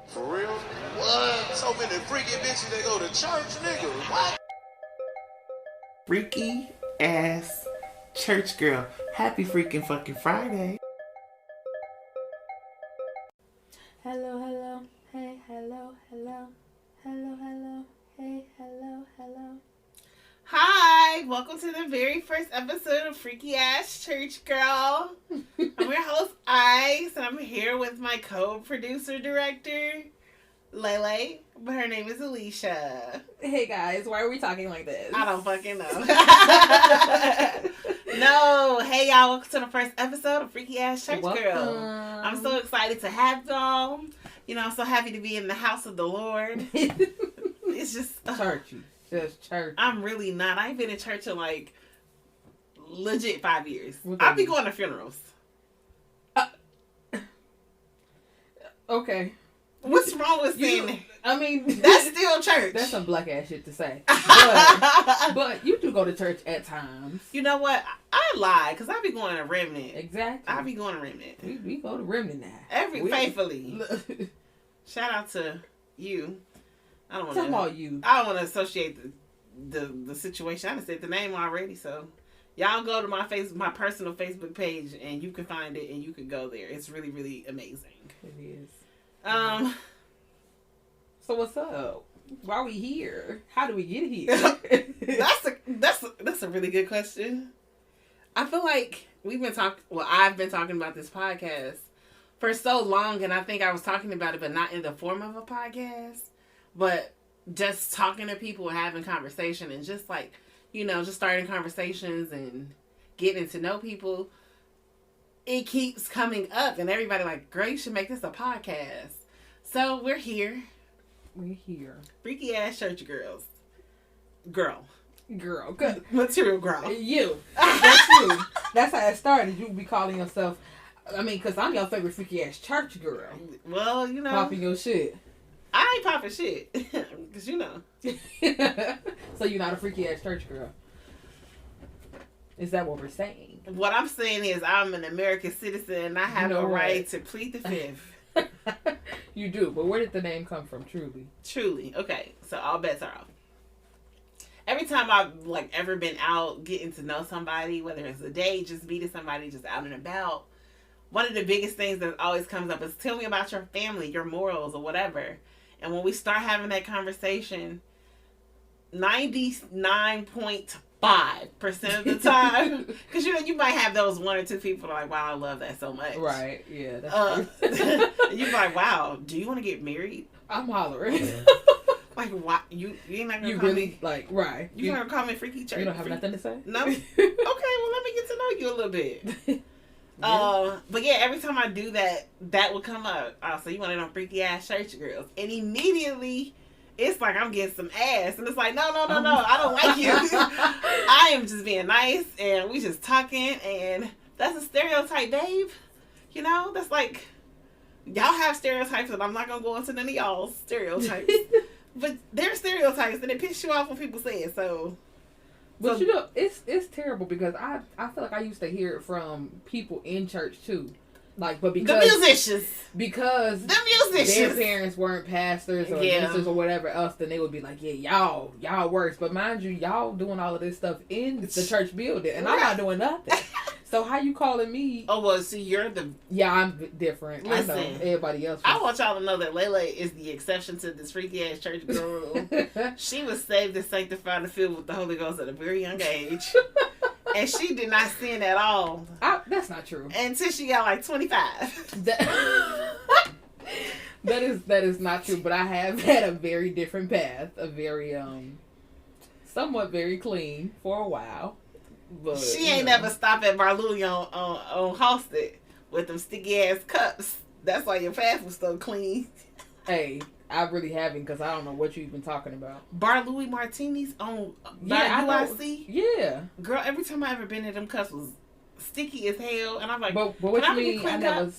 For real? What? So many freaky bitches that go to church, nigga. What? Freaky ass church girl. Happy freaking fucking Friday. Hello, hello, hey, hello, hello, hello, hello, hey, hello, hello. Hi, welcome to the very first episode of Freaky Ass Church Girl. I'm your host, Ice, and I'm here with my co-producer director, Lele, but her name is Alicia. Hey guys, why are we talking like this? I don't fucking know. No, hey y'all, welcome to the first episode of Freaky Ass Church Girl. I'm so excited to have y'all. You know, I'm so happy to be in the house of the Lord. It's just... churchy. Just church. I'm really not. I ain't been in church in like legit 5 years. I'll be going to funerals. Okay. What's wrong with saying that? I mean, That's still church. That's some black ass shit to say. But you do go to church at times. You know what? I lie because I be going to Remnant. Exactly. I be going to Remnant. We go to Remnant now. Faithfully. Shout out to you. I don't want Talk about you. I don't want to associate the situation. I done said the name already, so y'all go to my personal Facebook page and you can find it and you can go there. It's really, really amazing. It is. So what's up? Why are we here? How do we get here? That's a really good question. I feel like I've been talking about this podcast for so long, and I think I was talking about it, but not in the form of a podcast, but just talking to people and having conversation and just like, you know, just starting conversations and getting to know people. It keeps coming up and everybody like, girl, you should make this a podcast. So we're here. We're here. Freaky ass church girls. Girl. Good. Material girl. You. That's you. That's how it started. You be calling yourself, I mean, because I'm your favorite freaky ass church girl. Well, you know. Popping your shit. I ain't popping shit. Because you know. So you're not a freaky ass church girl. Is that what we're saying? What I'm saying is I'm an American citizen and I have a right to plead the fifth. You do, but where did the name come from, truly? Truly. Okay, so all bets are off. Every time I've like ever been out getting to know somebody, whether it's a date, just meeting somebody, just out and about, one of the biggest things that always comes up is tell me about your family, your morals, or whatever. And when we start having that conversation, 99.5% of the time, because you know you might have those one or two people that are like, wow, I love that so much. Right, yeah. That's you're like, wow, do you want to get married? I'm hollering. Like, why? You ain't not gonna you call really, me, like, right. You gonna call me freaky church? You don't have nothing to say? No? Okay, well, let me get to know you a little bit. Yeah. But yeah, every time I do that, that will come up. Oh, so you want to know freaky ass church girls. And immediately, it's like I'm getting some ass. And it's like, no, I don't like you. I am just being nice, and we just talking, and that's a stereotype, babe. You know, that's like, y'all have stereotypes, and I'm not going to go into none of y'all's stereotypes. But they're stereotypes, and it pisses you off when people say it, so... But you know, it's terrible because I feel like I used to hear it from people in church too, like because the musicians their parents weren't pastors or ministers or whatever else, then they would be like, yeah, y'all worse. But mind you, y'all doing all of this stuff in the church building, and I'm not doing nothing. So how you calling me? Oh well, see, you're the I'm different. Listen, I know everybody else. I want y'all to know that Lele is the exception to this freaky ass church girl rule. She was saved and sanctified and filled with the Holy Ghost at a very young age, and she did not sin at all. That's not true. Until she got like 25. That is not true. But I have had a very different path, a very somewhat very clean for a while. But, she ain't never stopped at Bar Louie on Halsted with them sticky ass cups. That's why your path was so clean. Hey, I really haven't because I don't know what you've been talking about. Bar Louie Martinis on UIC? Yeah. Girl, every time I ever been in them cups was sticky as hell. And I'm like, but what you mean I never...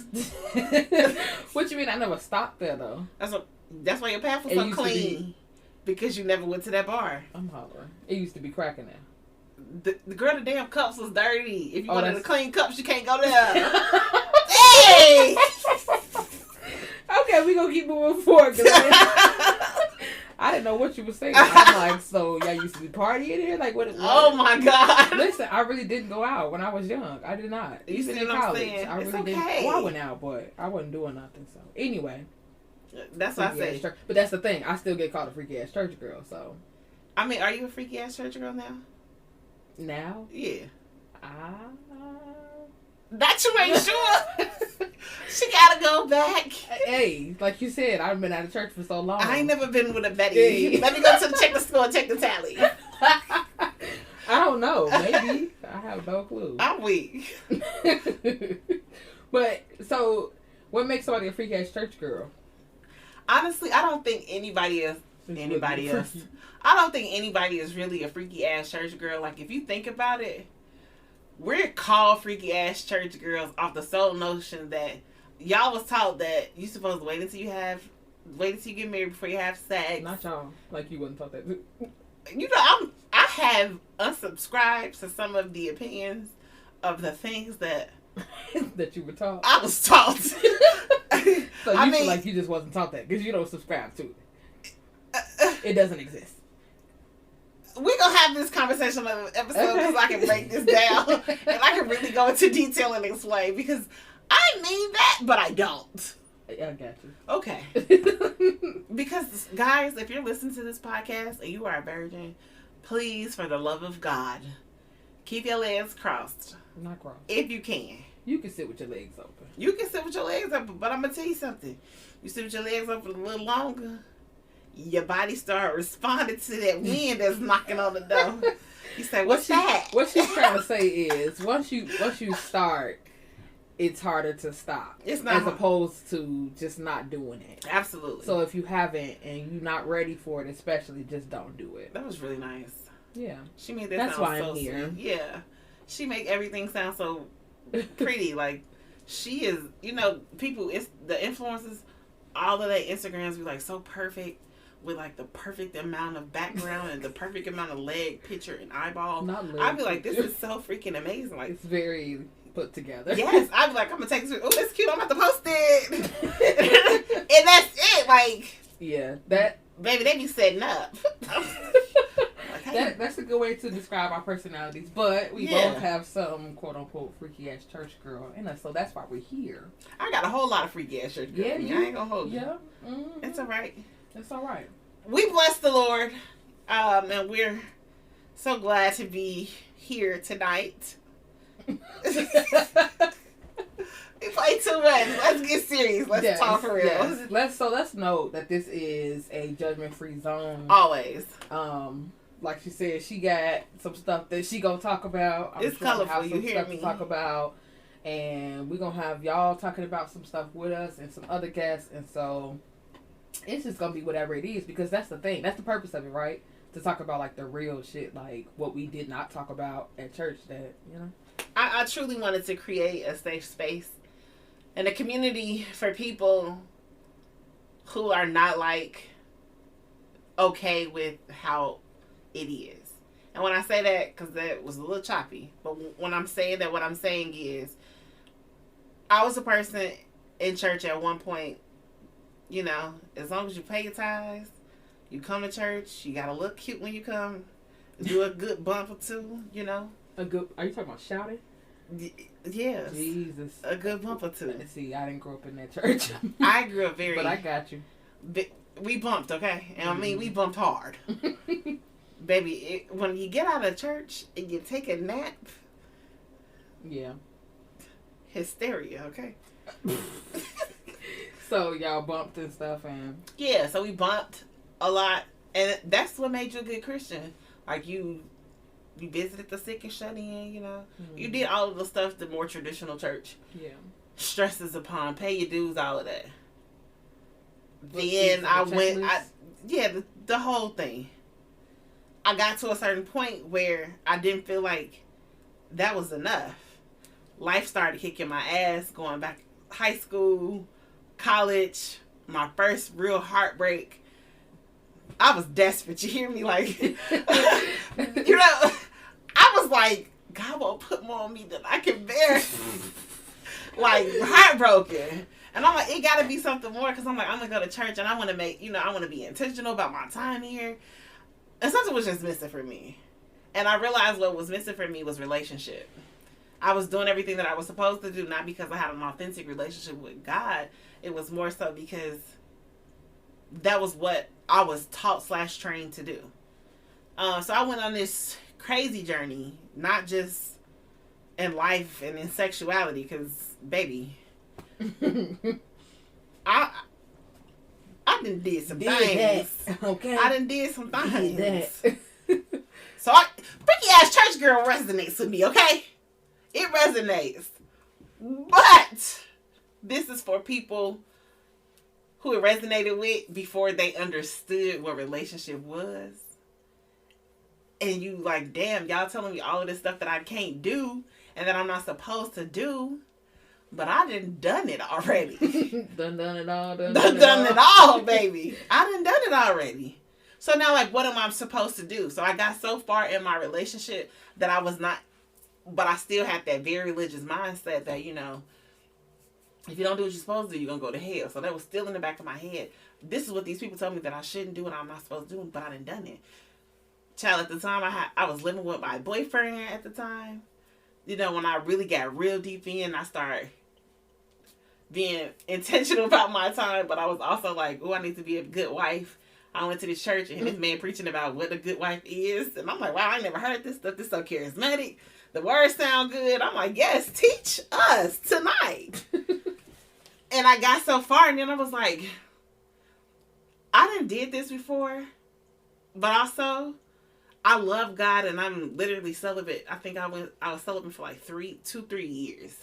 What you mean I never stopped there, though? That's why your path was so clean. Because you never went to that bar. I'm hollering. It used to be cracking there. The girl, the damn cups was dirty. If you wanted to clean cups, you can't go there. Hey! Okay, we gonna keep moving forward. I didn't know what you were saying. I'm like, so y'all used to be partying here? Like, what? Oh my God. Listen, I really didn't go out when I was young. I did not. Even in college, I really didn't. Well, I went out, but I wasn't doing nothing. So anyway, that's what I say. But that's the thing. I still get called a freaky ass church girl. So, I mean, are you a freaky ass church girl now? Now? Yeah. That you ain't sure. She gotta go back. Hey, like you said, I've been out of church for so long. I ain't never been with a Betty. Hey. Let me go to check the school and check the tally. I don't know. Maybe. I have no clue. I'm weak. But, so, what makes somebody a freak ass church girl? Honestly, I don't think anybody else. I don't think anybody is really a freaky ass church girl. Like, if you think about it, we're called freaky ass church girls off the sole notion that y'all was taught that you supposed to wait until you get married before you have sex. Not y'all. Like, you wasn't taught that. You know, I have unsubscribed to some of the opinions of the things that that you were taught. I was taught. So you feel like you just wasn't taught that because you don't subscribe to it. It doesn't exist. We're going to have this conversation on the episode because I can break this down and I can really go into detail and explain because I mean that, but I don't. I got you. Okay. Because, guys, if you're listening to this podcast and you are a virgin, please, for the love of God, keep your legs crossed. Not crossed. If you can. You can sit with your legs open. You can sit with your legs open, but I'm going to tell you something. You sit with your legs open a little longer, your body start responding to that wind that's knocking on the door. You say, what's that? What she's trying to say is, once you start, it's harder to stop. It's not as opposed to just not doing it. Absolutely. So if you haven't and you're not ready for it, especially, just don't do it. That was really nice. Yeah. She made that That's sound why so I'm here. Sweet. Yeah. She make everything sound so pretty. Like, she is, you know, people, it's the influencers, all of their Instagrams be like so perfect with like the perfect amount of background and the perfect amount of leg picture and eyeball. I'd be like, this is so freaking amazing. Like, it's very put together. Yes. I'd be like, I'm going to take this. Oh, that's cute. I'm about to post it. And that's it. Like, yeah, that. Baby, they be setting up. That's a good way to describe our personalities. But we both have some quote unquote freaky ass church girl in us, so that's why we're here. I got a whole lot of freaky ass church girl. Yeah, I ain't gonna hold you. Yeah, mm-hmm. It's all right. It's all right. We bless the Lord, and we're so glad to be here tonight. We play too much. Let's get serious. Let's talk for real. Yes. Let's note that this is a judgment-free zone. Always. Like she said, she got some stuff that she gonna talk about. It's colorful. You hear me? To talk about, and we're gonna have y'all talking about some stuff with us and some other guests, and so it's just gonna be whatever it is because that's the thing. That's the purpose of it, right? To talk about like the real shit, like what we did not talk about at church. That I truly wanted to create a safe space and a community for people who are not like okay with how it is. And when I say that, because that was a little choppy, but when I'm saying that, what I'm saying is I was a person in church at one point, you know, as long as you pay your tithes, you come to church, you gotta look cute when you come, do a good bump or two, you know. Are you talking about shouting? Yes. Jesus. A good bump or two. See, I didn't grow up in that church. I grew up very... But I got you. We bumped, okay? And I mean, we bumped hard. Baby, when you get out of church and you take a nap... Yeah. Hysteria, okay? So, y'all bumped and stuff and... Yeah, so we bumped a lot. And that's what made you a good Christian. Like, you visited the sick and shut in, you know. Mm-hmm. You did all of the stuff the more traditional church stresses upon. Pay your dues, all of that. Then I went, the whole thing. I got to a certain point where I didn't feel like that was enough. Life started kicking my ass, going back high school, college, my first real heartbreak. I was desperate. You hear me? Like, you know, I was like, God won't put more on me than I can bear. Like, heartbroken. And I'm like, it got to be something more because I'm like, I'm going to go to church and I want to make, I want to be intentional about my time here. And something was just missing for me. And I realized what was missing for me was relationship. I was doing everything that I was supposed to do, not because I had an authentic relationship with God. It was more so because that was what I was taught / trained to do. So I went on this crazy journey, not just in life and in sexuality, because, baby, I did some things. That. Okay. I did some things. So freaky ass church girl resonates with me, okay? It resonates. But this is for people who it resonated with before they understood what relationship was. And you like, damn, y'all telling me all of this stuff that I can't do and that I'm not supposed to do. But I done it already. done it all. Done it all, baby. I done it already. So now, like, what am I supposed to do? So I got so far in my relationship that I was not, but I still had that very religious mindset that, if you don't do what you're supposed to do, you're going to go to hell. So that was still in the back of my head. This is what these people told me that I shouldn't do and I'm not supposed to do, but I done it. Child, at the time, I was living with my boyfriend at the time. When I really got real deep in, I started being intentional about my time, but I was also like, oh, I need to be a good wife. I went to this church and this man preaching about what a good wife is. And I'm like, wow, I never heard this stuff. This is so charismatic. The words sound good. I'm like, yes, teach us tonight. And I got so far and then I was like, I done did this before, but also I love God and I'm literally celibate. I think I was celibate for like 3 years.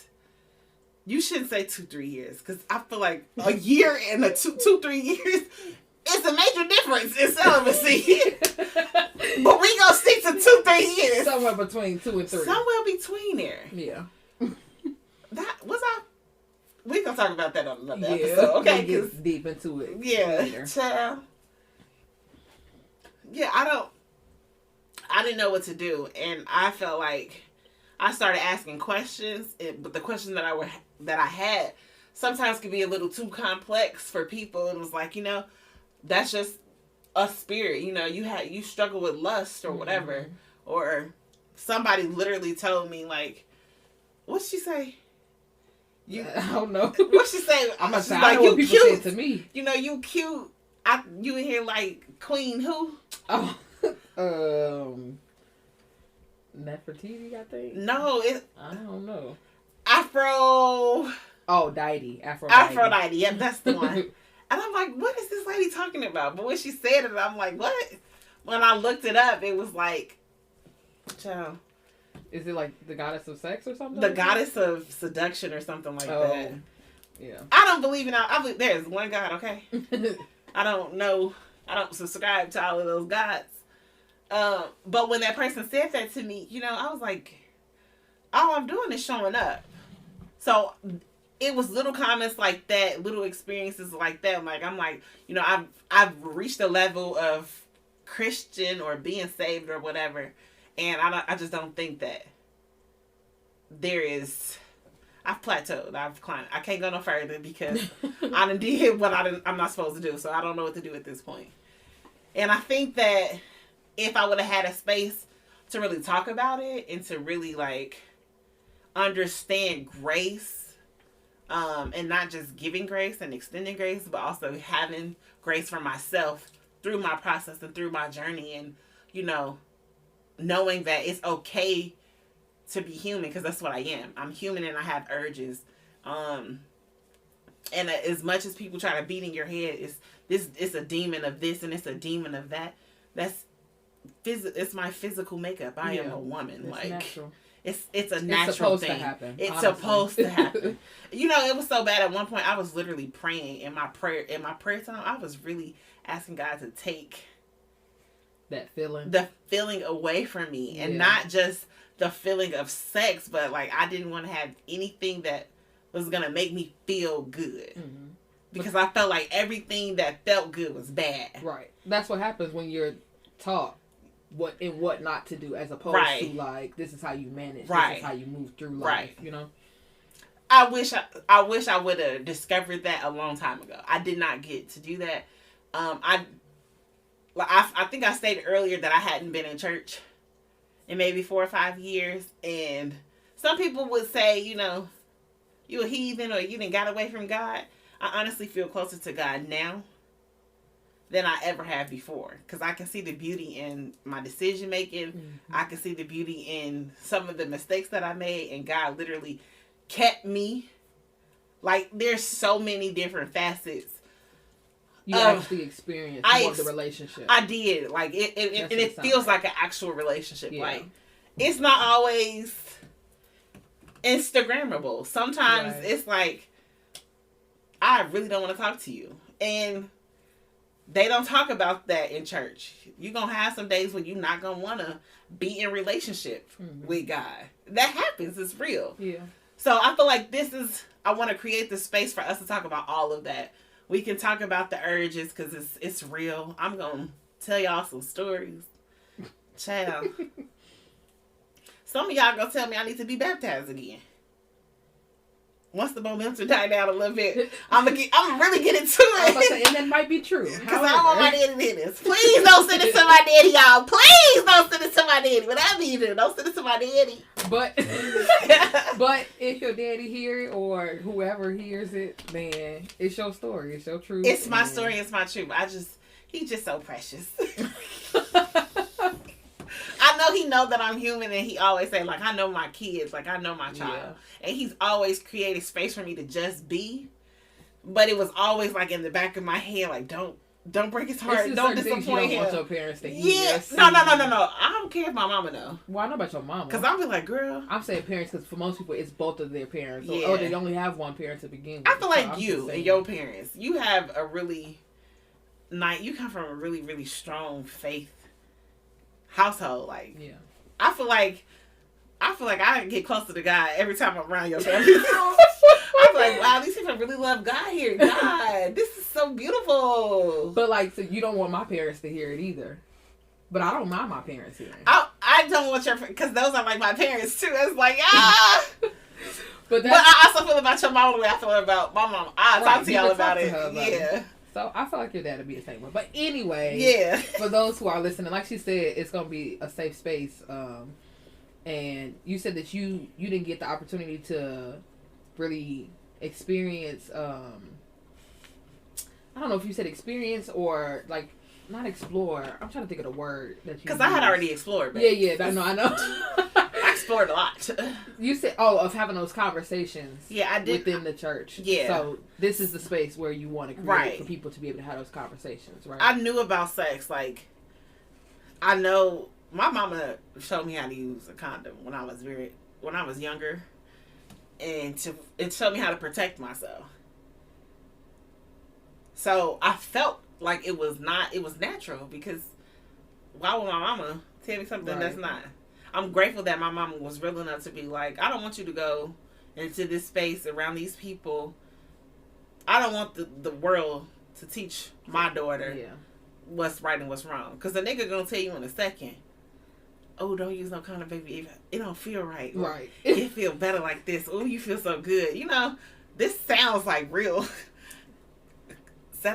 You shouldn't say 2-3 years because I feel like a year and 2-3 years is a major difference in celibacy. But we gonna stick to 2-3 years. Somewhere between 2 and 3. Somewhere between there. Yeah. That was we gonna talk about that on another episode. Okay, we'll get deep into it. Yeah, later. Child. Yeah, I didn't know what to do, and I felt like I started asking questions, but the questions that I had sometimes could be a little too complex for people. It was like, that's just a spirit. You struggle with lust or whatever, or somebody literally told me like, what'd she say? I don't know. What'd she say? I'm not saying like, I know what people say to me. You cute. You in here like Queen who? Oh, Nefertiti, I think. No, I don't know. Afro. Oh, Aphrodite. Aphrodite. Yeah, that's the one. And I'm like, what is this lady talking about? But when she said it, I'm like, what? When I looked it up, it was like, child. Is it like the goddess of sex or something? The goddess of seduction or something like that. Yeah. I don't believe in I believe there's one God, okay? I don't know. I don't subscribe to all of those gods. But when that person said that to me, I was like, all I'm doing is showing up. So it was little comments like that, little experiences like that. Like, I'm like, I've reached a level of Christian or being saved or whatever. And I just don't think that I've plateaued. I've climbed. I can't go no further because I done did what I'm not supposed to do. So I don't know what to do at this point. And I think that if I would have had a space to really talk about it and to really like understand grace, and not just giving grace and extending grace, but also having grace for myself through my process and through my journey, and knowing that it's okay to be human, because that's what I am. I'm human and I have urges. And as much as people try to beat in your head, it's a demon of this and it's a demon of that. It's my physical makeup. I am a woman. Like natural. It's a natural thing. It's supposed to happen. It was so bad at one point. I was literally praying in my prayer time. I was really asking God to take the feeling away from me, and not just the feeling of sex, but like I didn't want to have anything that was gonna make me feel good, because I felt like everything that felt good was bad. Right. That's what happens when you're taught what not to do, as opposed to like, this is how you manage, this is how you move through life. I wish I would have discovered that a long time ago. I did not get to do that. I think I stated earlier that I hadn't been in church in maybe 4 or 5 years, and some people would say, you know, you a heathen or you didn't got away from God. I honestly feel closer to God now than I ever have before, because I can see the beauty in my decision making. Mm-hmm. I can see the beauty in some of the mistakes that I made, and God literally kept me. Like, there's so many different facets. You actually experienced more of the relationship. I did. Like, it feels like an actual relationship. Yeah. Like, it's not always Instagrammable. Sometimes it's like, I really don't want to talk to you. And they don't talk about that in church. You're going to have some days when you're not going to want to be in relationship with God. That happens. It's real. Yeah. So I feel like I want to create this space for us to talk about all of that. We can talk about the urges because it's real. I'm going to tell y'all some stories. Child. Some of y'all going to tell me I need to be baptized again. Once the momentum die down a little bit, I'm really get into it. And that might be true. Because I don't want my daddy to hear this. Please don't send it to my daddy, y'all. Please don't send it to my daddy. Whatever you do, don't send it to my daddy. But if your daddy hear it or whoever hears it, then it's your story. It's your truth. It's my story. It's my truth. He's just so precious. I know he know that I'm human, and he always say, like, I know my kids, like, I know my child. Yeah. And he's always created space for me to just be. But it was always, like, in the back of my head, like, don't break his heart. Don't disappoint him. You don't want your parents to hear. No. I don't care if my mama know. Well, I know about your mama. Because I'll be like, girl. I'm saying parents because for most people, it's both of their parents. Or they only have one parent to begin with. I feel like you and your parents, you have a really you come from a really, really strong faith household. Like, yeah. I feel like I get closer to God every time I'm around your family. I'm like, wow, these people really love God here. God, this is so beautiful. But like, so you don't want my parents to hear it either. But I don't mind my parents hearing. I don't want your, because those are like my parents too. It's like, But I also feel about your mom the way I feel about my mom. I'll talk to y'all about it. Yeah. So I feel like your dad would be the same way. But anyway, for those who are listening, like she said, it's gonna be a safe space. And you said that you didn't get the opportunity to really experience. I don't know if you said experience or like not explore. I'm trying to think of the word that you. Because I had already explored. Babe. Yeah. I know. I explored a lot. You said, of having those conversations. Yeah, I did within the church. Yeah. So this is the space where you want to create for people to be able to have those conversations, right? I knew about sex. Like, I know my mama showed me how to use a condom when I was younger, and it showed me how to protect myself. So I felt like it was natural, because why would my mama tell me something that's not? I'm grateful that my mama was real enough to be like, I don't want you to go into this space around these people. I don't want the world to teach my daughter what's right and what's wrong. Because the nigga gonna tell you in a second, oh, don't use no condom, baby. It don't feel right. Right. It feel better like this. Oh, you feel so good. You know, this sounds like real.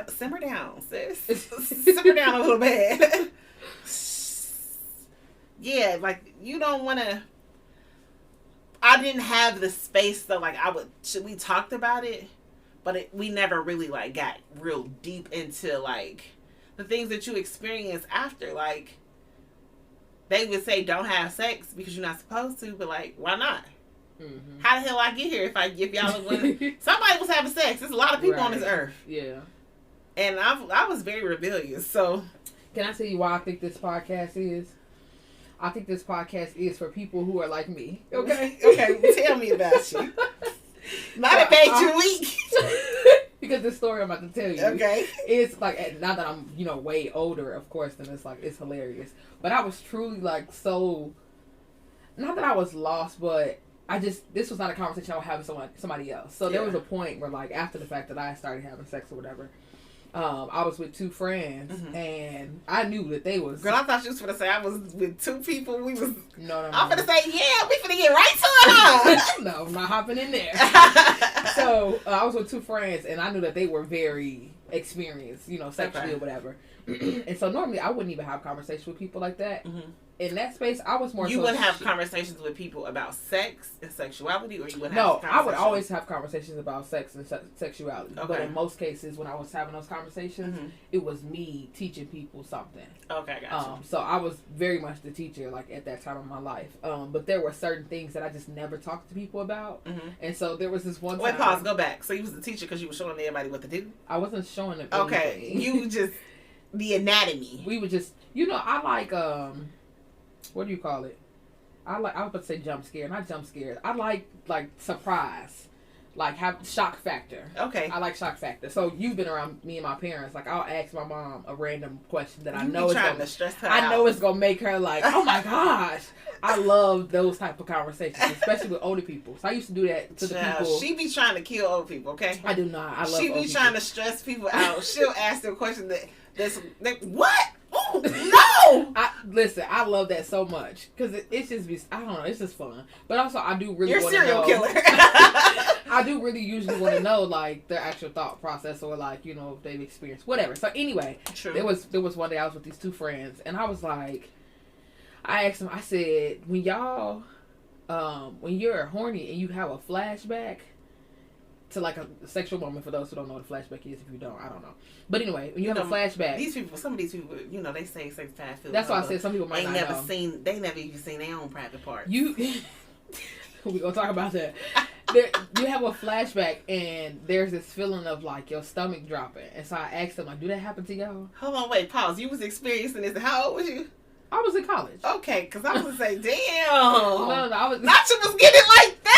Simmer down, sis. Simmer down a little bit. Yeah, like, you don't want to. I didn't have the space, though. Like, we talked about it, but we never really, like, got real deep into, like, the things that you experience after. Like, they would say don't have sex because you're not supposed to, but, like, why not? Mm-hmm. How the hell I get here if y'all somebody was having sex? There's a lot of people on this earth. Yeah. And I was very rebellious, so. Can I tell you why I think this podcast is? I think this podcast is for people who are like me. Okay? Okay, tell me about you. Not it made you weak. Because the story I'm about to tell you. Okay. It's like, now that I'm, way older, of course, then it's like, it's hilarious. But I was truly like so, not that I was lost, but this was not a conversation I would have with somebody else. So there was a point where, like, after the fact that I started having sex or whatever, I was with two friends, and I knew that they was. Girl, I thought you was gonna say I was with two people. We was. No. I'm gonna say, yeah, we finna get right to it. No, I'm not hopping in there. So I was with two friends, and I knew that they were very experienced, sexually or whatever. And so normally I wouldn't even have conversations with people like that. In that space, I was more. You wouldn't have conversations with people about sex and sexuality, or you wouldn't have. No, I would always have conversations about sex and sexuality. Okay. But in most cases, when I was having those conversations, it was me teaching people something. Okay, gotcha. So I was very much the teacher, like at that time of my life. But there were certain things that I just never talked to people about, and so there was this one. Wait, pause. Go back. So you was the teacher because you were showing everybody what to do. I wasn't showing them. Okay, anything. you just the anatomy. We would just, I like what do you call it? I was about to say jump scare, not jump scares. I like surprise, like have shock factor. Okay. I like shock factor. So you've been around me and my parents. Like I'll ask my mom a random question that I know it's gonna make her like, oh my gosh. I love those type of conversations, especially with older people. So I used to do that to the people. She be trying to kill old people. Okay. I do not. I love. She be trying to stress people out. She'll ask them a question that's what. Ooh, no! Listen, I love that so much because it's just, I don't know, it's just fun. But also, I do really want to know. You're a serial killer. I do really usually want to know, like, their actual thought process or, like, if they've experienced whatever. So, anyway, there was one day I was with these two friends, and I was like, I asked them, I said, when you're horny and you have a flashback to like a sexual moment, for those who don't know what a flashback is, if you don't, I don't know. But anyway, when you have a flashback, some of these people, they say sex past. That's why I said some people might not know. They never even seen their own private part. We gonna talk about that. You have a flashback and there's this feeling of like your stomach dropping, and so I asked them like, do that happen to y'all? Hold on, wait, pause. You was experiencing this. How old was you? I was in college. Okay, because I was gonna say, damn. No, I was. Not you was getting like that.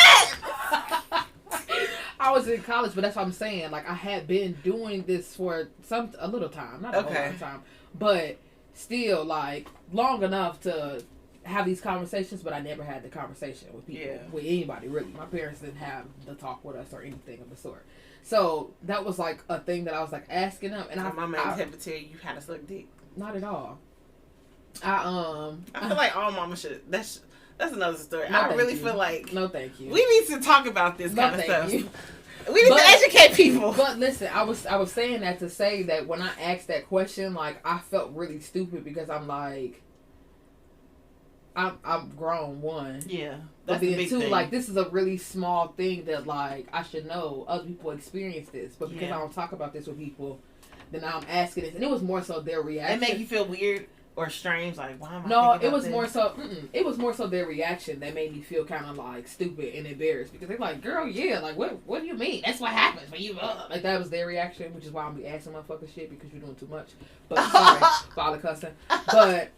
I was in college, but that's what I'm saying. Like, I had been doing this for a little time, not a whole long time, but still, like, long enough to have these conversations. But I never had the conversation with people, with anybody really. My parents didn't have the talk with us or anything of the sort. So that was like a thing that I was like asking them, and my mom had to tell you how to suck dick. Not at all. I feel like all mama should. That's another story. I really feel like no, thank you. We need to talk about this kind of stuff. You. We need to educate people. But listen, I was saying that to say that when I asked that question, like I felt really stupid because I'm like, I'm grown, one. Yeah. But then two, like this is a really small thing that like I should know. Other people experience this, but because I don't talk about this with people, then now I'm asking this, and it was more so their reaction. It make you feel weird or strange, like why am I? No, it was more so. It was more so their reaction that made me feel kind of like stupid and embarrassed because they're like, "Girl, yeah, like what do you mean? That's what happens when you like." That was their reaction, which is why I'm be asking motherfucking shit because you're doing too much. But sorry for all the cussing. But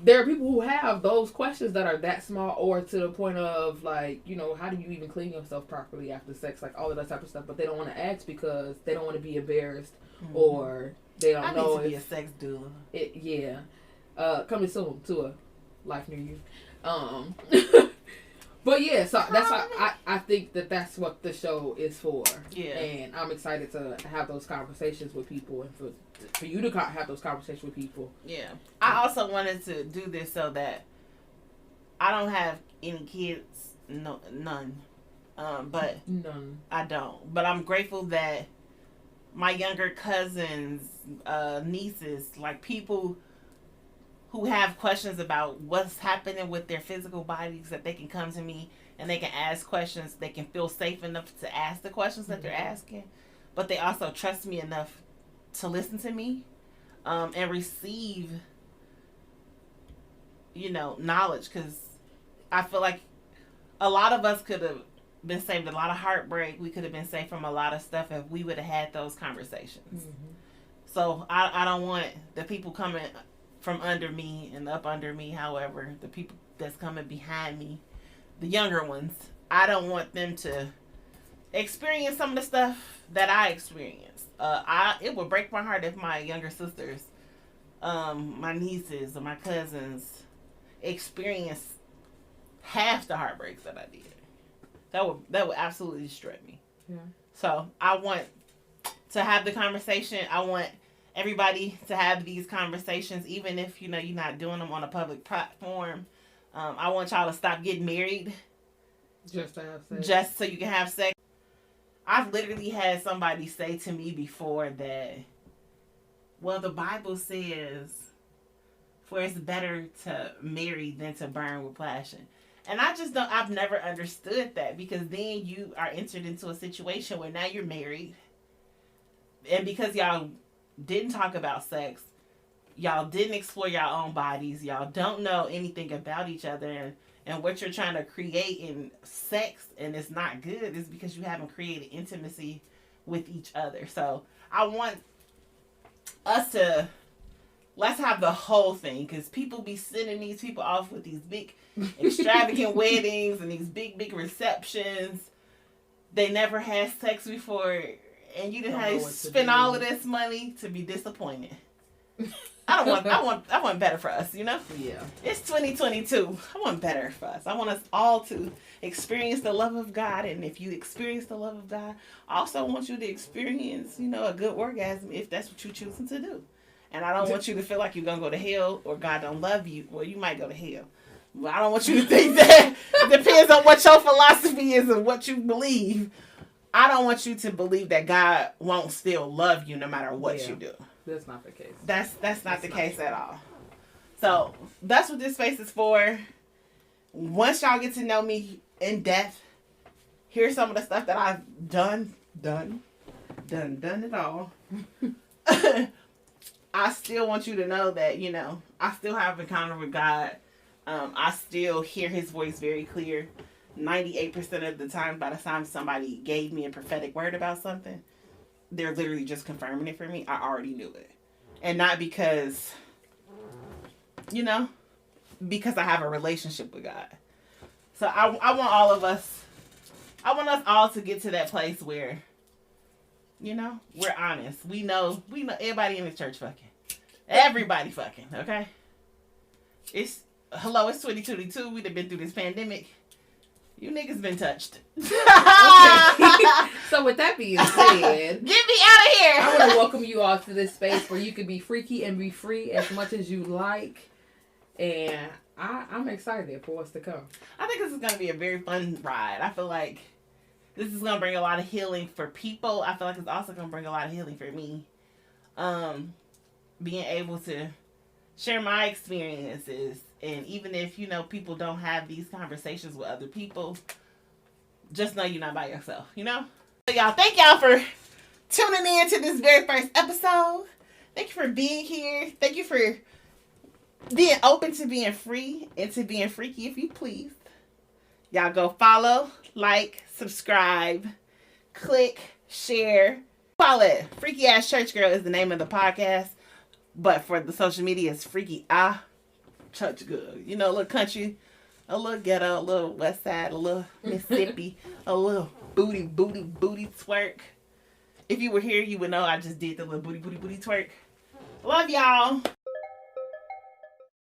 there are people who have those questions that are that small or to the point of like, how do you even clean yourself properly after sex, like all of that type of stuff. But they don't want to ask because they don't want to be embarrassed or. They don't know need to be a sex doula. Coming soon to a life near you. But yeah, so that's why I think that's what the show is for. Yeah. And I'm excited to have those conversations with people and for you to have those conversations with people. Yeah. I also wanted to do this so that I don't have any kids. No, none. But none. I don't. But I'm grateful that my younger cousins, nieces, like people who have questions about what's happening with their physical bodies, that they can come to me and they can ask questions. They can feel safe enough to ask the questions that they're asking, but they also trust me enough to listen to me and receive, knowledge. Because I feel like a lot of us could have been saved a lot of heartbreak. We could have been saved from a lot of stuff if we would have had those conversations. So I don't want the people coming from under me and up under me, however, the people that's coming behind me, the younger ones, I don't want them to experience some of the stuff that I experienced. It would break my heart if my younger sisters, my nieces or my cousins experience half the heartbreaks that I did. That would absolutely destroy me. Yeah. So I want to have the conversation. I want everybody to have these conversations, even if, you know, you're not doing them on a public platform. I want y'all to stop getting married. Just to have sex. Just so you can have sex. I've literally had somebody say to me before that, well, the Bible says, for it's better to marry than to burn with passion. And I've never understood that, because then you are entered into a situation where now you're married. And because y'all didn't talk about sex, y'all didn't explore your own bodies, y'all don't know anything about each other, and what you're trying to create in sex, and it's not good, is because you haven't created intimacy with each other. So I want us to, let's have the whole thing, because people be sending these people off with these big extravagant weddings and these big receptions. They never had sex before, and you didn't have to spend all of this money to be disappointed. I want better for us, you know? Yeah. It's 2022. I want better for us. I want us all to experience the love of God. And if you experience the love of God, I also want you to experience, you know, a good orgasm if that's what you're choosing to do. And I don't want you to feel like you're going to go to hell or God don't love you. Well, you might go to hell. But I don't want you to think that it depends on what your philosophy is and what you believe. I don't want you to believe that God won't still love you no matter what you do. That's not the case. That's not the case at all. So that's what this space is for. Once y'all get to know me in depth, here's some of the stuff that I've done it all. I still want you to know that, you know, I still have an encounter with God. I still hear his voice very clear. 98% of the time, by the time somebody gave me a prophetic word about something, they're literally just confirming it for me. I already knew it. And not because, you know, because I have a relationship with God. So I want all of us, I want us all to get to that place where, you know, we're honest. We know everybody in the church fucking. Everybody fucking, okay? It's 2022. We've been through this pandemic. You niggas been touched. Okay. So with that being said, get me out of here. I want to welcome you all to this space where you can be freaky and be free as much as you like. And I'm excited for what's to come. I think this is going to be a very fun ride. I feel like this is going to bring a lot of healing for people. I feel like it's also going to bring a lot of healing for me. Being able to share my experiences. And even if, you know, people don't have these conversations with other people, just know you're not by yourself, you know? So y'all, thank y'all for tuning in to this very first episode. Thank you for being here. Thank you for being open to being free and to being freaky, if you please. Y'all go follow, like, subscribe, click, share. Follow it. Freaky Ass Church Girl is the name of the podcast. But for the social media, it's Freaky Church Girl. You know, a little country, a little ghetto, a little west side, a little Mississippi, a little booty twerk. If you were here, you would know I just did the little booty twerk. Love y'all.